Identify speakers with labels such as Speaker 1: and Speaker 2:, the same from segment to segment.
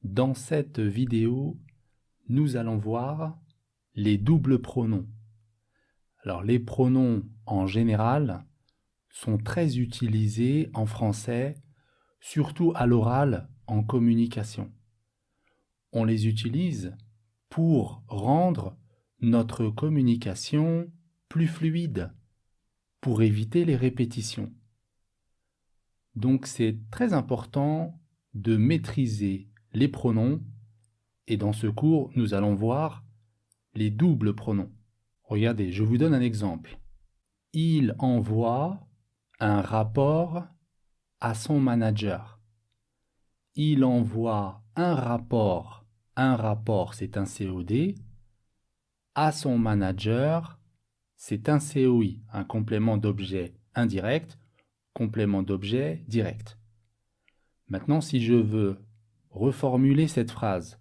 Speaker 1: Dans cette vidéo, nous allons voir les doubles pronoms. Alors, les pronoms, en général, sont très utilisés en français, surtout à l'oral, en communication. On les utilise pour rendre notre communication plus fluide, pour éviter les répétitions. Donc, c'est très important de maîtriser les pronoms et dans ce cours, nous allons voir les doubles pronoms. Regardez, je vous donne un exemple. Il envoie un rapport à son manager. Il envoie un rapport c'est un COD, à son manager, c'est un COI, un complément d'objet indirect, complément d'objet direct. Maintenant, si je veux reformuler cette phrase,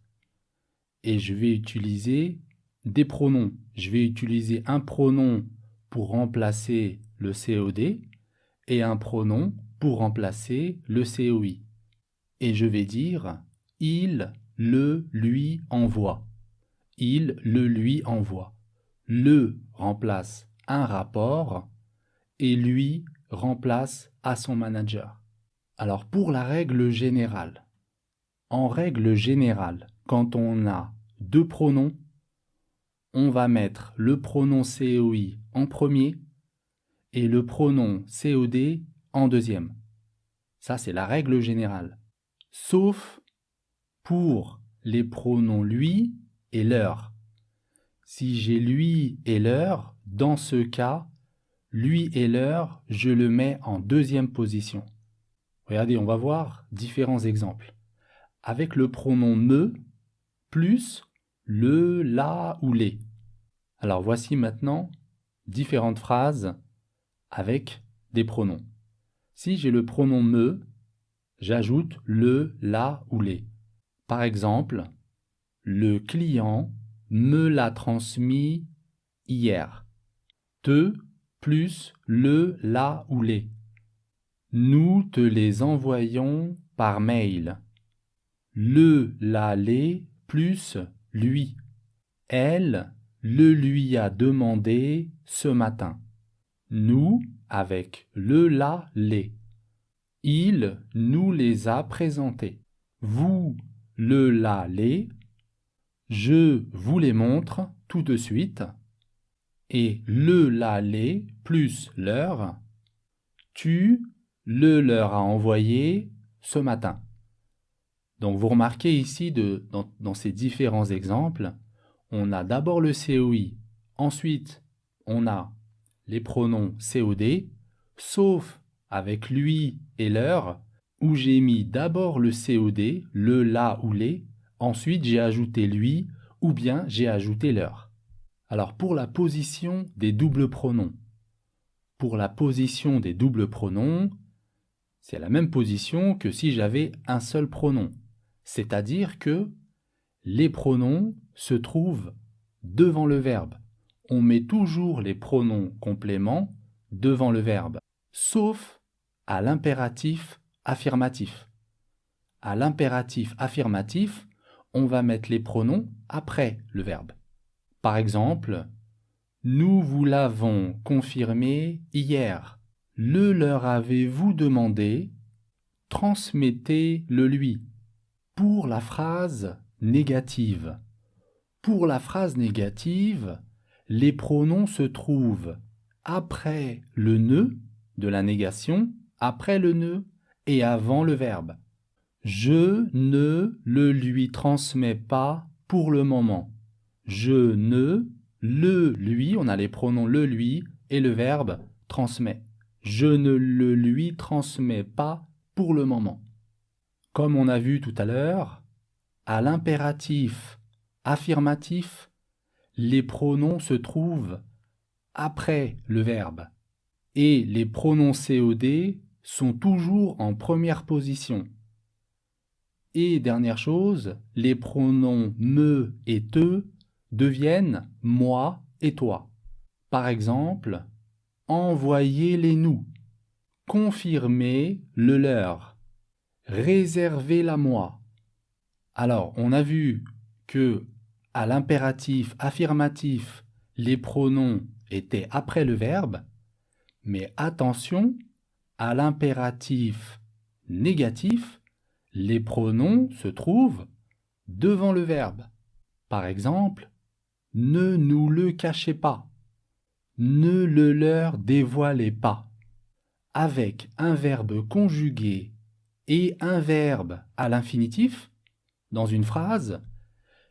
Speaker 1: et je vais utiliser des pronoms. Je vais utiliser un pronom pour remplacer le COD et un pronom pour remplacer le COI. Et je vais dire « il le lui envoie ». Il le lui envoie. Le remplace un rapport et lui remplace à son manager. Alors pour la règle générale, en règle générale, quand on a deux pronoms, on va mettre le pronom COI en premier et le pronom COD en deuxième. Ça, c'est la règle générale. Sauf pour les pronoms lui et leur. Si j'ai lui et leur, dans ce cas, lui et leur, je le mets en deuxième position. Regardez, on va voir différents exemples. Avec le pronom me plus le, la ou les. Alors voici maintenant différentes phrases avec des pronoms. Si j'ai le pronom me, j'ajoute le, la ou les. Par exemple, le client me l'a transmis hier. Te plus le, la ou les. Nous te les envoyons par mail. Le, la, les plus lui. Elle le lui a demandé ce matin. Nous avec le, la, les. Il nous les a présentés. Vous, le, la, les. Je vous les montre tout de suite. Et le, la, les plus leur. Tu le leur as envoyé ce matin. Donc vous remarquez ici dans ces différents exemples, on a d'abord le COI, ensuite on a les pronoms COD, sauf avec lui et leur, où j'ai mis d'abord le COD, le, la ou les, ensuite j'ai ajouté lui ou bien j'ai ajouté leur. Alors pour la position des doubles pronoms, c'est la même position que si j'avais un seul pronom. C'est-à-dire que les pronoms se trouvent devant le verbe. On met toujours les pronoms compléments devant le verbe, sauf à l'impératif affirmatif. À l'impératif affirmatif, on va mettre les pronoms après le verbe. Par exemple, nous vous l'avons confirmé hier. Le leur avez-vous demandé? Transmettez-le lui. Pour la phrase négative. Pour la phrase négative, les pronoms se trouvent après le ne de la négation, après le ne et avant le verbe. Je ne le lui transmets pas pour le moment. Je ne le lui, on a les pronoms le lui et le verbe transmet. Je ne le lui transmets pas pour le moment. Comme on a vu tout à l'heure, à l'impératif affirmatif, les pronoms se trouvent après le verbe et les pronoms COD sont toujours en première position. Et dernière chose, les pronoms me et te deviennent moi et toi. Par exemple, envoyez-les-nous, confirmez le leur, réservez-la moi. Alors, on a vu que à l'impératif affirmatif, les pronoms étaient après le verbe, mais attention, à l'impératif négatif, les pronoms se trouvent devant le verbe. Par exemple, ne nous le cachez pas, ne le leur dévoilez pas. Avec un verbe conjugué et un verbe à l'infinitif, dans une phrase,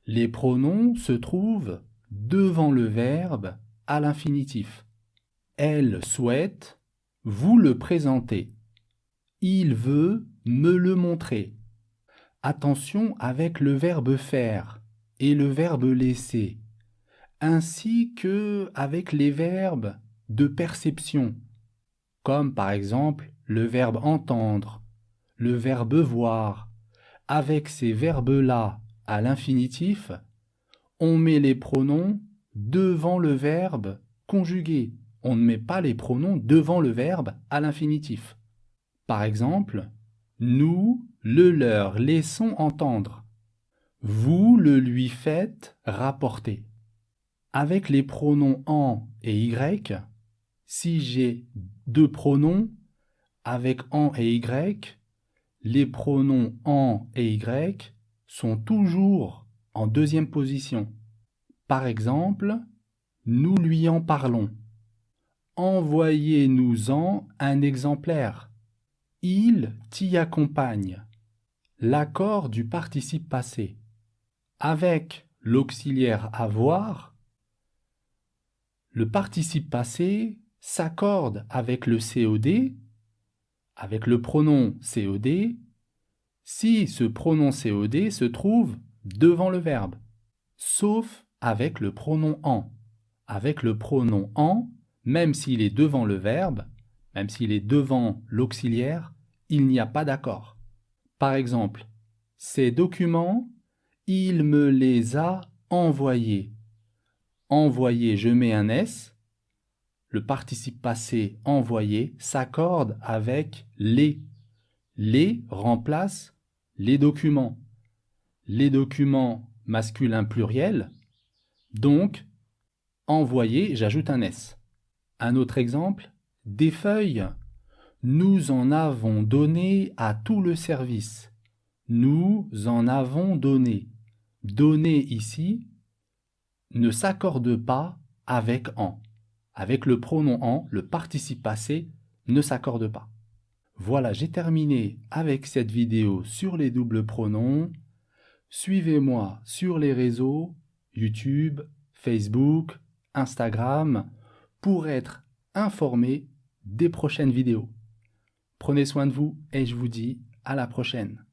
Speaker 1: les pronoms se trouvent devant le verbe à l'infinitif. Elle souhaite vous le présenter. Il veut me le montrer. Attention avec le verbe faire et le verbe laisser, ainsi que avec les verbes de perception, comme par exemple le verbe entendre, le verbe voir. Avec ces verbes-là à l'infinitif, on met les pronoms devant le verbe conjugué. On ne met pas les pronoms devant le verbe à l'infinitif. Par exemple, nous le leur laissons entendre. Vous le lui faites rapporter. Avec les pronoms en et y, si j'ai deux pronoms, avec en et y, les pronoms en et y sont toujours en deuxième position. Par exemple, nous lui en parlons. Envoyez-nous-en un exemplaire. Il t'y accompagne. L'accord du participe passé. Avec l'auxiliaire avoir, le participe passé s'accorde avec le COD, avec le pronom COD, si ce pronom COD se trouve devant le verbe, sauf avec le pronom en. Avec le pronom en, même s'il est devant le verbe, même s'il est devant l'auxiliaire, il n'y a pas d'accord. Par exemple, ces documents, il me les a envoyés. Envoyer, je mets un S. Le participe passé envoyé s'accorde avec les. Les remplace les documents. Les documents masculin pluriel. Donc, envoyer, j'ajoute un S. Un autre exemple, des feuilles. Nous en avons donné à tout le service. Nous en avons donné. Donner ici ne s'accorde pas avec en. Avec le pronom en, le participe passé ne s'accorde pas. Voilà, j'ai terminé avec cette vidéo sur les doubles pronoms. Suivez-moi sur les réseaux YouTube, Facebook, Instagram pour être informé des prochaines vidéos. Prenez soin de vous et je vous dis à la prochaine.